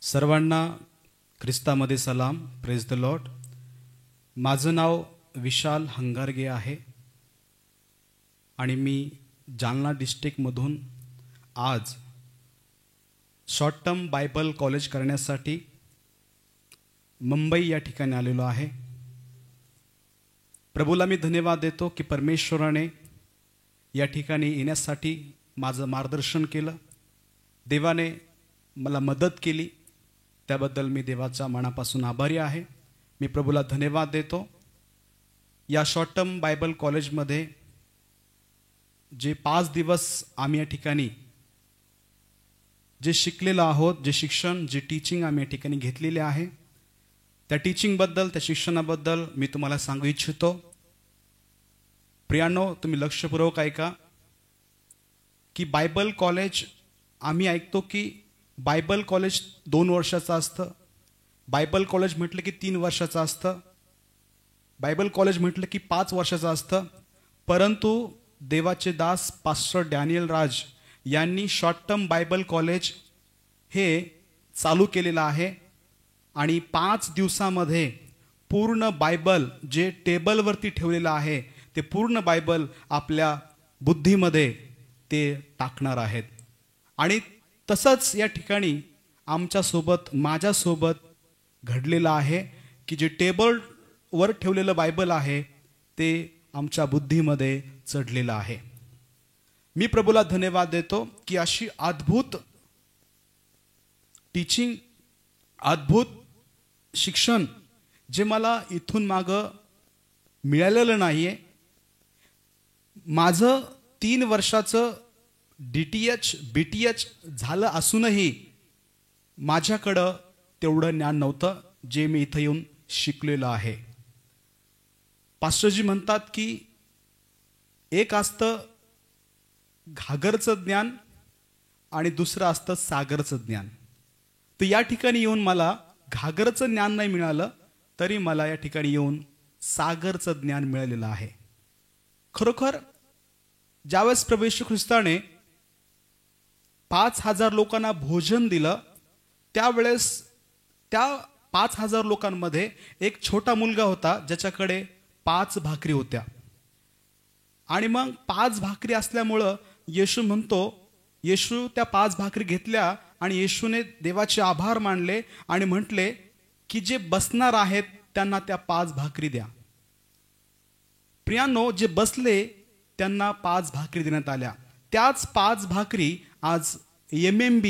सर्वांना ख्रिस्तामध्ये सलाम. Praise the Lord. माझं नाव विशाल हंगारगे आहे आणि मी जालना डिस्ट्रिक्टमधून आज शॉर्ट टर्म बायबल कॉलेज करण्यासाठी मुंबई या ठिकाणी आलेलो आहे. प्रभूला मी धन्यवाद देतो की परमेश्वराने या ठिकाणी येण्यासाठी माझं मार्गदर्शन केलं. देवाने मला मदत केली, त्याबद्दल मी देवाचा मनापासून आभारी आहे. मी प्रभूला धन्यवाद देतो. या शॉर्ट टर्म बायबल कॉलेजमध्ये जे 5 दिवस आम्ही या ठिकाणी जे शिकलेलो आहोत, जे शिक्षण, जे टीचिंग आम्ही या ठिकाणी घेतलेले आहे, त्या टीचिंगबद्दल, त्या शिक्षणाबद्दल मी तुम्हाला सांगू इच्छितो. प्रियांनो, तुम्ही लक्षपूर्वक ऐका की बायबल कॉलेज, आम्ही ऐकतो की बायबल कॉलेज 2 वर्षाचं असतं, बायबल कॉलेज म्हटलं की 3 वर्षाचं असतं, बायबल कॉलेज म्हटलं की 5 वर्षाचं असतं. परंतु देवाचे दास पास्टर डॅनियल राज यांनी शॉर्ट टर्म बायबल कॉलेज हे चालू केलेलं आहे आणि 5 दिवसामध्ये पूर्ण बायबल जे टेबलवरती ठेवलेलं आहे ते पूर्ण बायबल आपल्या बुद्धीमध्ये ते टाकणार आहेत. आणि तसंच या ठिकाणी आमच्यासोबत, माझ्यासोबत घडलेलं आहे की जे टेबलवर ठेवलेलं बायबल आहे ते आमच्या बुद्धीमध्ये चढलेलं आहे. मी प्रभूला धन्यवाद देतो की अशी अद्भुत टीचिंग, अद्भुत शिक्षण जे मला इथून मागं मिळालेलं नाही आहे. माझं 3 वर्षाचं DTH BTH झालं असूनही माझ्याकडं तेवढं ज्ञान नव्हतं जे मी इथं येऊन शिकलेलं आहे. पास्टरजी म्हणतात की एक असतं घागरचं ज्ञान आणि दुसरं असतं सागरचं ज्ञान. तर या ठिकाणी येऊन मला घागरचं ज्ञान नाही मिळालं, तरी मला या ठिकाणी येऊन सागरचं ज्ञान मिळालेलं आहे. खरोखर ज्यावेळेस प्रभू येशू ख्रिस्ताने 5,000 लोकांना भोजन दिलं, त्यावेळेस त्या 5,000 लोकांमध्ये एक छोटा मुलगा होता ज्याच्याकडे 5 भाकरी होत्या. आणि मग 5 भाकरी असल्यामुळं येशू म्हणतो, येशू त्या 5 भाकरी घेतल्या आणि येशूने देवाचे आभार मानले आणि म्हटले की जे बसणार आहेत त्यांना त्या 5 भाकरी द्या. प्रियांनो, जे बसले त्यांना 5 भाकरी देण्यात आल्या. त्याच 5 भाकरी आज MMB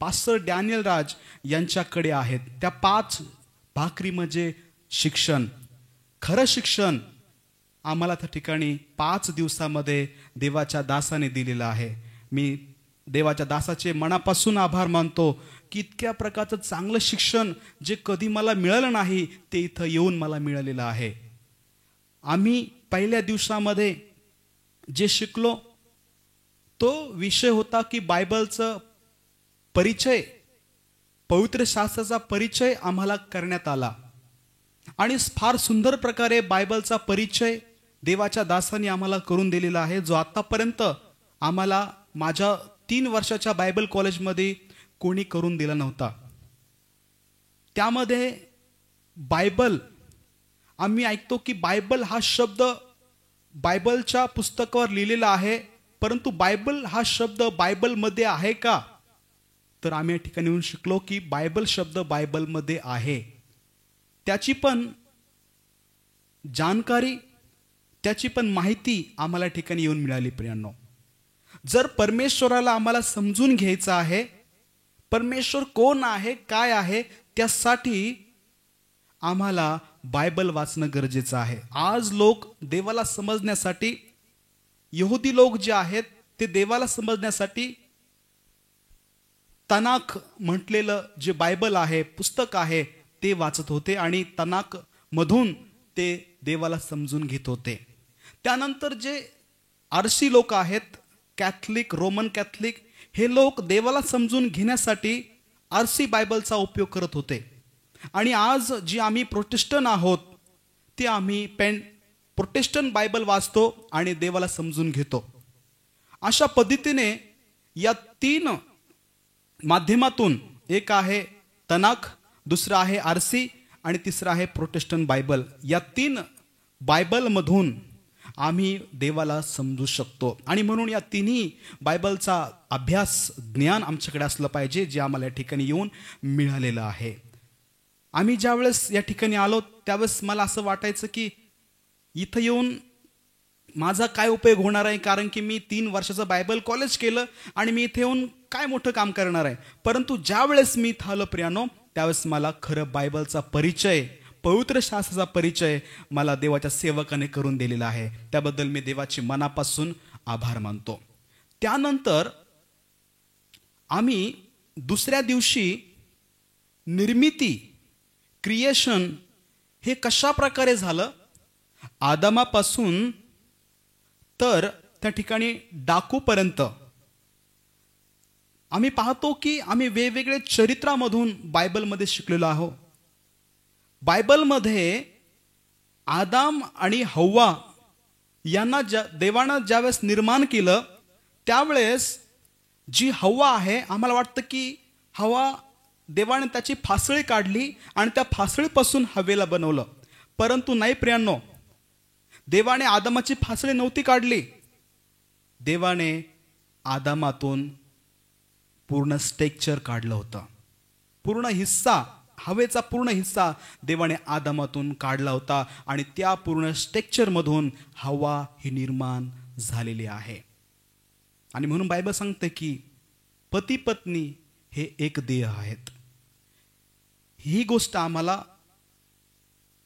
पास्टर डॅनियल राज यांच्याकडे आहेत. त्या 5 भाकरी म्हणजे शिक्षण, खरं शिक्षण आम्हाला त्या ठिकाणी 5 दिवसामध्ये देवाच्या दासाने दिलेलं आहे. मी देवाच्या दासाचे मनापासून आभार मानतो की इतक्या प्रकारचं चांगलं शिक्षण जे कधी मला मिळालं नाही ते इथं येऊन मला मिळालेलं आहे. आम्ही पहिल्या दिवसामध्ये जे शिकलो तो विषय होता की बायबलचं परिचय, पवित्र शास्त्राचा परिचय आम्हाला करण्यात आला आणि फार सुंदर प्रकारे बायबलचा परिचय देवाच्या दासांनी आम्हाला करून दिलेला आहे, जो आतापर्यंत आम्हाला माझ्या 3 वर्षाच्या बायबल कॉलेजमध्ये कोणी करून दिला नव्हता. त्यामध्ये बायबल, आम्ही ऐकतो की बायबल हा शब्द बायबलच्या पुस्तकावर लिहिलेला आहे, परंतु बायबल हा शब्द बायबलमध्ये आहे का? तर आम्ही या ठिकाणी येऊन शिकलो की बायबल शब्द बायबलमध्ये आहे. त्याची पण जानकारी, त्याची पण माहिती आम्हाला ठिकाणी येऊन मिळाली. प्रियांनो, जर परमेश्वराला आम्हाला समजून घ्यायचं आहे, परमेश्वर कोण आहे, काय आहे, त्यासाठी आम्हाला बायबल वाचणं गरजेचं आहे. आज लोक देवाला समजण्यासाठी, यहुदी लोक जे आहेत ते देवाला समजण्यासाठी तनाख म्हटलेलं जे बायबल आहे, पुस्तक आहे, ते वाचत होते आणि तनाख मधून ते देवाला समजून घेत होते. त्यानंतर जे आरसी लोक आहेत, कॅथलिक, रोमन कॅथलिक, हे लोक देवाला समजून घेण्यासाठी आरसी बायबलचा उपयोग करत होते. आणि आज जी आम्ही प्रोटेस्टंट आहोत ते आम्ही प्रोटेस्टंट बायबल वाचतो आणि देवाला समजून घेतो. अशा पद्धतीने या 3 माध्यमातून, एक आहे तनाक, दुसरं आहे आरसी आणि तिसरं आहे प्रोटेस्टंट बायबल. या 3 बायबलमधून आम्ही देवाला समजू शकतो. आणि म्हणून या तिन्ही बायबलचा अभ्यास ज्ञान आमच्याकडे असलं पाहिजे, जे आम्हाला या ठिकाणी येऊन मिळालेलं आहे. आम्ही ज्यावेळेस या ठिकाणी आलो त्यावेळेस मला असं वाटायचं की इथं येऊन माझा काय उपयोग होणार आहे, कारण की मी 3 वर्षाचं बायबल कॉलेज केलं आणि मी इथे येऊन काय मोठं काम करणार आहे. परंतु ज्यावेळेस मी इथं आलो प्रियानो, त्यावेळेस मला खरं बायबलचा परिचय, पवित्र शास्त्राचा परिचय मला देवाच्या सेवकाने करून दिलेला आहे. त्याबद्दल मी देवाची मनापासून आभार मानतो. त्यानंतर आम्ही दुसऱ्या दिवशी निर्मिती, क्रिएशन हे कशा प्रकारे झालं, आदामापासून तर त्या ठिकाणी डाकूपर्यंत आम्ही पाहतो की आम्ही वेगवेगळे चरित्रामधून बायबलमध्ये शिकलेलो आहोत. बायबलमध्ये आदाम आणि हव्वा यांना देवानं ज्यावेळेस निर्माण केलं त्यावेळेस जी हव्वा आहे, आम्हाला वाटतं की हव्वा देवाने त्याची फासळी काढली आणि त्या फासळीपासून हवेला बनवलं. परंतु नाही प्रियांनो, देवाने आदामाची फासळी नव्हती काढली. देवाने आदामातून पूर्ण स्ट्रक्चर काढलं होतं. पूर्ण हिस्सा, हवेचा पूर्ण हिस्सा देवाने आदामातून काढला होता आणि त्या पूर्ण स्ट्रक्चरमधून हवा ही निर्माण झालेली आहे. आणि म्हणून बायबल सांगते की पती पत्नी हे एक देह आहेत. ही गोष्ट आम्हाला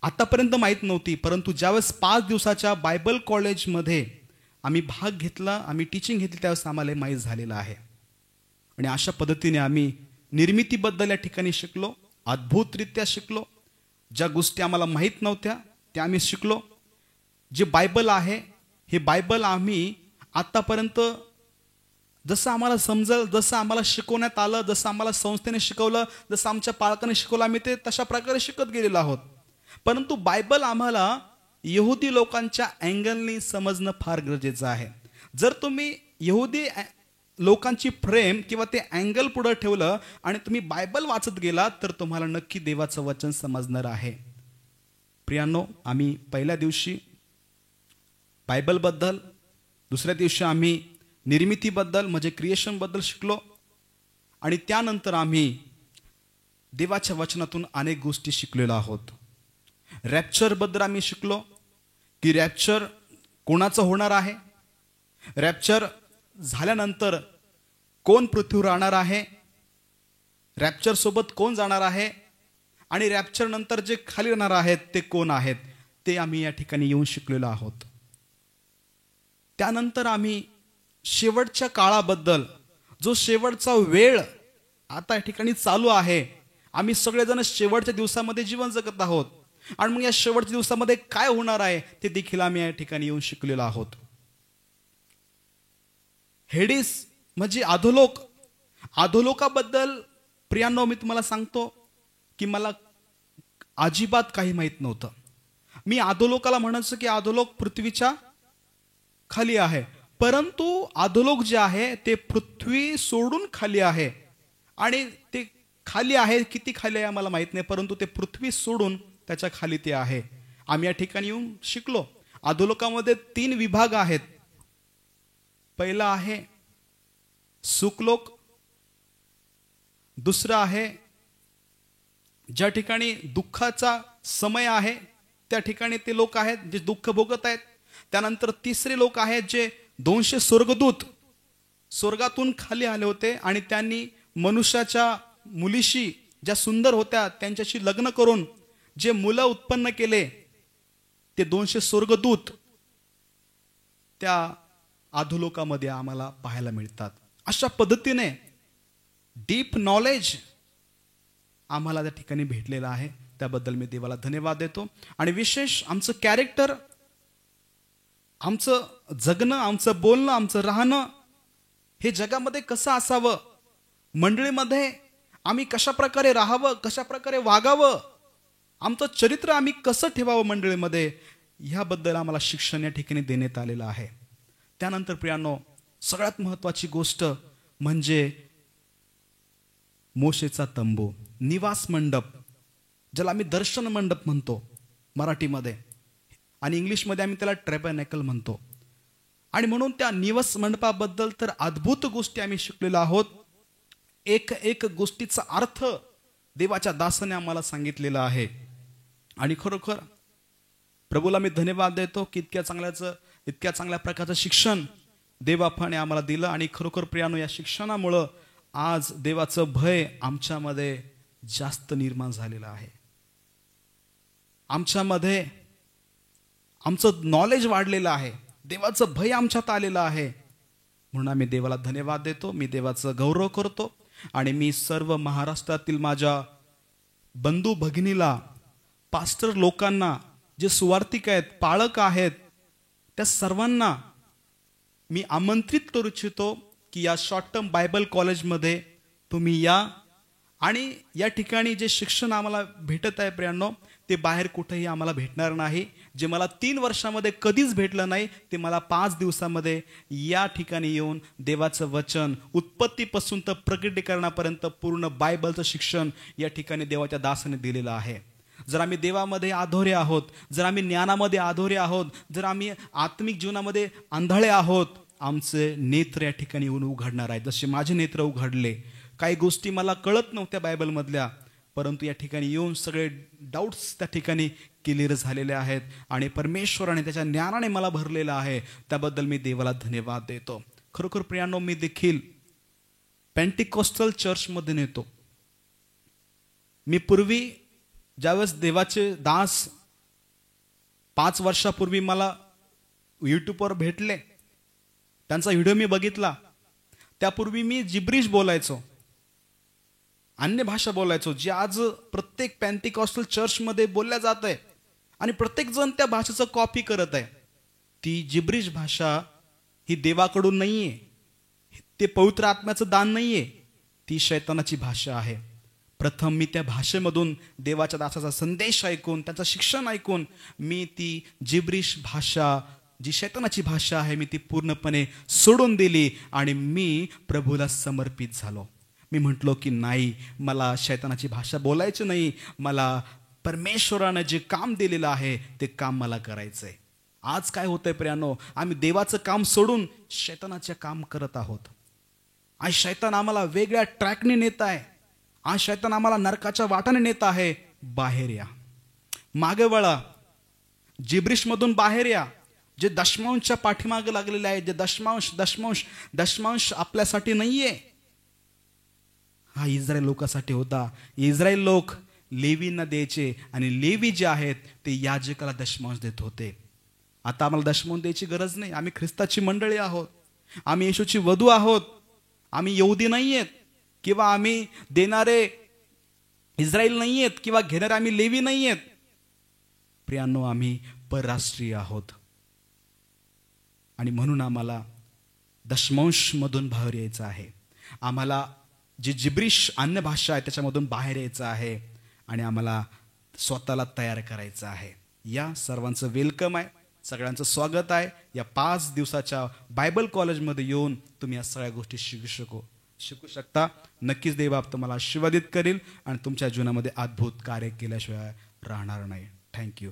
आतापर्यंत माहीत नव्हती, परंतु ज्यावेळेस 5 दिवसाच्या बायबल कॉलेजमध्ये आम्ही भाग घेतला, आम्ही टीचिंग घेतली, त्यावेळेस आम्हाला माहीत झालेलं आहे. आणि अशा पद्धतीने आम्ही निर्मितीबद्दल या ठिकाणी शिकलो, अद्भुतरित्या शिकलो. ज्या गोष्टी आम्हाला माहीत नव्हत्या त्या आम्ही शिकलो. जे बायबल आहे हे बायबल आम्ही आतापर्यंत जसं आम्हाला समजलं, जसं आम्हाला शिकवण्यात आलं, जसं आम्हाला संस्थेने शिकवलं, जसं आमच्या पालकांनी शिकवलं, आम्ही ते तशा प्रकारे शिकत गेलेलो आहोत. परंतु बायबल आम्हाला यहुदी लोकांच्या अँगलनी समजणं फार गरजेचं आहे. जर तुम्ही यहुदी लोकांची फ्रेम किंवा ते अँगल पुढे ठेवलं आणि तुम्ही बायबल वाचत गेला तर तुम्हाला नक्की देवाचं वचन समजणार आहे. प्रियांनो, आम्ही पहिल्या दिवशी बायबलबद्दल, दुसऱ्या दिवशी आम्ही निर्मितीबद्दल म्हणजे क्रिएशनबद्दल शिकलो आणि त्यानंतर आम्ही देवाच्या वचनातून अनेक गोष्टी शिकलेलो आहोत. रॅप्चरबद्दल आम्ही शिकलो की रॅप्चर कोणाचं होणार आहे, रॅप्चर झाल्यानंतर कोण पृथ्वीवर राहणार आहे, रॅप्चर सोबत कोण जाणार आहे आणि रॅप्चर नंतर जे खाली राहणार आहेत ते कोण आहेत, ते आम्ही या ठिकाणी येऊन शिकलेलो आहोत. त्यानंतर आम्ही शेवटच्या काळाबद्दल, जो शेवटचा वेळ आता या ठिकाणी चालू आहे, आम्ही सगळेजण शेवटच्या दिवसामध्ये जीवन जगत आहोत आणि मग या शेवटच्या दिवसामध्ये काय होणार आहे ते देखील आम्ही या ठिकाणी येऊन शिकलेलो आहोत. हेडिस म्हणजे अधोलोक, अधोलोकाबद्दल प्रियांनो मी तुम्हाला सांगतो की मला अजिबात काही माहित नव्हतं. मी अधोलोकाला म्हणायचं की अधोलोक पृथ्वीच्या खाली आहे, परंतु अधोलोक जे आहे ते पृथ्वी सोडून खाली आहे आणि ते खाली आहे, किती खाली आहे आम्हाला माहित नाही, परंतु ते पृथ्वी सोडून त्याच्या खाली ते आहे. आम्ही या ठिकाणी येऊन शिकलो. अधोलोकामध्ये 3 विभाग आहेत. पहिला आहे सुखलोक, दुसरं आहे ज्या ठिकाणी दुःखाचा समय आहे त्या ठिकाणी ते लोक आहेत जे दुःख भोगत आहेत. त्यानंतर तिसरे लोक आहेत जे 200 स्वर्गदूत स्वर्गातून खाली आले होते आणि त्यांनी मनुष्याच्या मुलीशी ज्या सुंदर होत्या त्यांच्याशी लग्न करून जे मुलं उत्पन्न केले, ते 200 स्वर्गदूत त्या अधोलोकामध्ये आम्हाला पाहायला मिळतात. अशा पद्धतीने डीप नॉलेज आम्हाला त्या ठिकाणी भेटलेलं आहे. त्याबद्दल मी देवाला धन्यवाद देतो. आणि विशेष आमचं कॅरेक्टर, आमचं जगणं, आमचं बोलणं, आमचं राहणं हे जगामध्ये कसं असावं, मंडळीमध्ये आम्ही कशा प्रकारे राहावं, कशा प्रकारे वागावं, आमचं चरित्र आम्ही कसं ठेवावं मंडळीमध्ये, ह्याबद्दल आम्हाला शिक्षण या ठिकाणी देण्यात आलेलं आहे. त्यानंतर प्रियांनो, सगळ्यात महत्त्वाची गोष्ट म्हणजे मोशेचा तंबू, निवास मंडप, ज्याला आम्ही दर्शन मंडप म्हणतो मराठीमध्ये, आणि इंग्लिशमध्ये आम्ही त्याला ट्रॅबरनेकल म्हणतो. आणि म्हणून त्या निवास मंडपाबद्दल तर अद्भुत गोष्टी आम्ही शिकलेलो आहोत. एक एक गोष्टीचा अर्थ देवाच्या दासाने आम्हाला सांगितलेला आहे. आणि खरोखर प्रभूला मी धन्यवाद देतो की इतक्या चांगल्या प्रकारचं शिक्षण देवबापाने आम्हाला दिलं. आणि खरोखर प्रियानो, या शिक्षणामुळं आज देवाचं भय आमच्यामध्ये जास्त निर्माण झालेलं आहे. आमच्यामध्ये आमचं नॉलेज वाढलेलं आहे, देवाचं भय आमच्यात आलेलं आहे. म्हणून आम्ही देवाला धन्यवाद देतो, मी देवाचं गौरव करतो. आणि मी सर्व महाराष्ट्रातील माझ्या बंधू भगिनीला, पास्टर लोकांना, जे सुवार्तिक आहेत, पाळक आहेत, त्या सर्वांना मी आमंत्रित करू इच्छितो की या शॉर्ट टर्म बायबल कॉलेजमध्ये तुम्ही या. आणि या ठिकाणी जे शिक्षण आम्हाला भेटत आहे प्रियांनो, ते बाहेर कुठेही आम्हाला भेटणार नाही. जे मला 3 वर्षामध्ये कधीच भेटलं नाही, ते मला 5 दिवसामध्ये या ठिकाणी येऊन देवाचं वचन उत्पत्तीपासून तर प्रकटीकरणापर्यंत पूर्ण बायबलचं शिक्षण या ठिकाणी देवाच्या दासाने दिलेलं आहे. जर आम्ही देवामध्ये आधोरे आहोत, जर आम्ही ज्ञानामध्ये आधोरे आहोत, जर आम्ही आत्मिक जीवनामध्ये आंधळे आहोत, आमचे नेत्र या ठिकाणी येऊन उघडणार आहेत. जसे माझे नेत्र उघडले. काही गोष्टी मला कळत नव्हत्या बायबलमधल्या, परंतु या ठिकाणी येऊन सगळे डाऊट्स त्या ठिकाणी क्लिअर झालेले आहेत. आणि परमेश्वराने त्याच्या ज्ञानाने मला भरलेलं आहे. त्याबद्दल मी देवाला धन्यवाद देतो. खरोखर प्रियांनो, मी देखील पेंटिकॉस्टल चर्चमध्ये नेतो. मी पूर्वी ज्यावेळेस देवाचे दास 5 वर्षापूर्वी मला यूट्यूबवर भेटले, त्यांचा व्हिडिओ मी बघितला. त्यापूर्वी मी जिब्रिश बोलायचो, अन्य भाषा बोलायचो, जी आज प्रत्येक पेंटिकॉस्टल चर्चमध्ये बोलल्या जात आहे. आणि प्रत्येक जण त्या भाषेचं कॉपी करत आहे. ती जिब्रिश भाषा ही देवाकडून नाहीये, ते पवित्र आत्म्याचं दान नाहीये, ती शैतानाची भाषा आहे. प्रथम मी त्या भाषेमधून देवाच्या दासाचा संदेश ऐकून, त्याचं शिक्षण ऐकून, मी ती जिब्रिश भाषा, जी शैतानाची भाषा आहे, मी ती पूर्णपणे सोडून दिली. आणि मी प्रभूला समर्पित झालो. मी म्हटलो की नाही, मला शैतानाची भाषा बोलायची नाही, मला परमेश्वरानं जे काम दिलेलं आहे ते काम मला करायचंय. आज काय होतंय प्रियांनो, आम्ही देवाचं काम सोडून शैतानाचे काम करत आहोत. आज शैतान आम्हाला वेगळ्या ट्रॅकने नेत आहे. आज शैतान आम्हाला नरकाच्या वाटाने नेत आहे. बाहेर या, मागे वळा, जिब्रिशमधून बाहेर या. जे दशमांशच्या पाठीमागे लागलेले आहे, जे दशमांश आपल्यासाठी नाहीये, हा इस्रायल लोकांसाठी होता. इस्रायल लोक लेवींना द्यायचे, आणि लेवी जे आहेत ते याजकाला दशमांश देत होते. आता आम्हाला दशमांश द्यायची गरज नाही. आम्ही ख्रिस्ताची मंडळी आहोत, आम्ही येशूची वधू आहोत. आम्ही यहुदी नाही आहेत, किंवा आम्ही देणारे इस्रायल नाही आहेत, किंवा घेणारे आम्ही लेवी नाही आहेत. प्रियांनो, आम्ही परराष्ट्रीय आहोत. आणि म्हणून आम्हाला दशमांश मधून बाहेर यायचं आहे. आम्हाला जी जिब्रिश अन्य भाषा आहे त्याच्यामधून बाहेर यायचं आहे. आणि आम्हाला स्वतःला तयार करायचं आहे. या सर्वांचं वेलकम आहे, सगळ्यांचं स्वागत आहे. या 5 दिवसाच्या बायबल कॉलेजमध्ये येऊन तुम्ही या सगळ्या गोष्टी शिकू शकता. नक्कीच देवबाप तुम्हाला आशीर्वादित करेल आणि तुमच्या जीवनामध्ये अद्भुत कार्य केल्याशिवाय राहणार नाही. थँक्यू.